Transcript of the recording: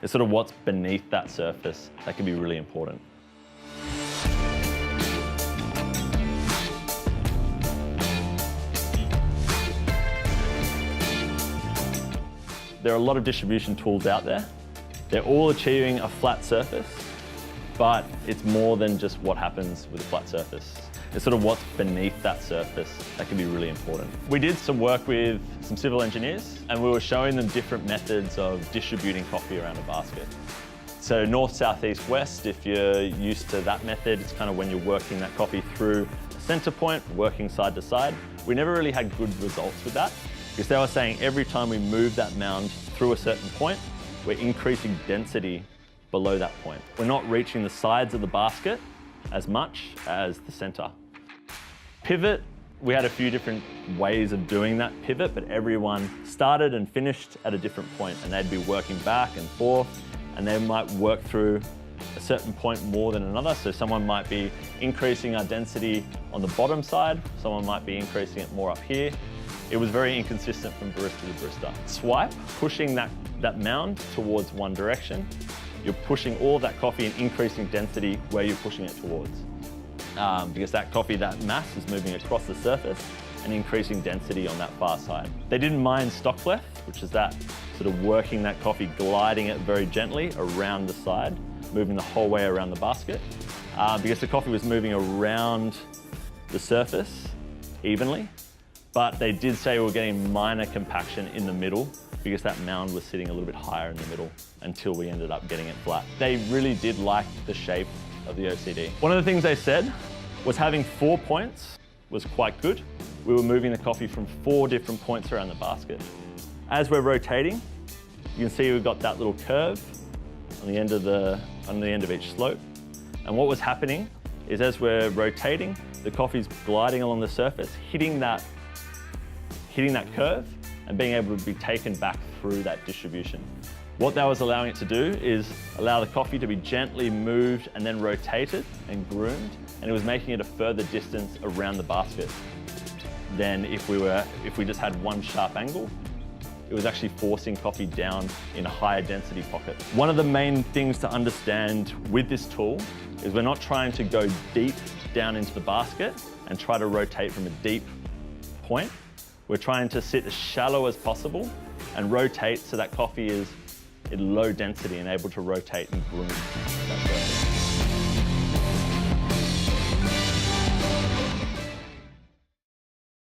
It's sort of what's beneath that surface that can be really important. There are a lot of distribution tools out there. They're all achieving a flat surface, but it's more than just what happens with a flat surface. It's sort of what's beneath that surface that can be really important. We did some work with some civil engineers, and we were showing them different methods of distributing coffee around a basket. So north, south, east, west, if you're used to that method, it's kind of when you're working that coffee through a center point, working side to side. We never really had good results with that, because they were saying every time we move that mound through a certain point, we're increasing density below that point. We're not reaching the sides of the basket as much as the center. Pivot, we had a few different ways of doing that pivot, but everyone started and finished at a different point, and they'd be working back and forth, and they might work through a certain point more than another. So someone might be increasing our density on the bottom side, someone might be increasing it more up here. It was very inconsistent from barista to barista. Swipe, pushing that mound towards one direction. You're pushing all of that coffee and increasing density where you're pushing it towards. Because that coffee, that mass is moving across the surface and increasing density on that far side. They didn't mind stock left, which is that sort of working that coffee, gliding it very gently around the side, moving the whole way around the basket. Because the coffee was moving around the surface evenly, but they did say we were getting minor compaction in the middle because that mound was sitting a little bit higher in the middle until we ended up getting it flat. They really did like the shape of the OCD. One of the things they said was having 4 points was quite good. We were moving the coffee from 4 different points around the basket. As we're rotating, you can see we've got that little curve on the end of each slope. And what was happening is as we're rotating, the coffee's gliding along the surface, hitting that curve and being able to be taken back through that distribution. What that was allowing it to do is allow the coffee to be gently moved and then rotated and groomed, and it was making it a further distance around the basket than if we just had one sharp angle. It was actually forcing coffee down in a higher density pocket. One of the main things to understand with this tool is we're not trying to go deep down into the basket and try to rotate from a deep point. We're trying to sit as shallow as possible and rotate so that coffee is in low density and able to rotate and groom that surface.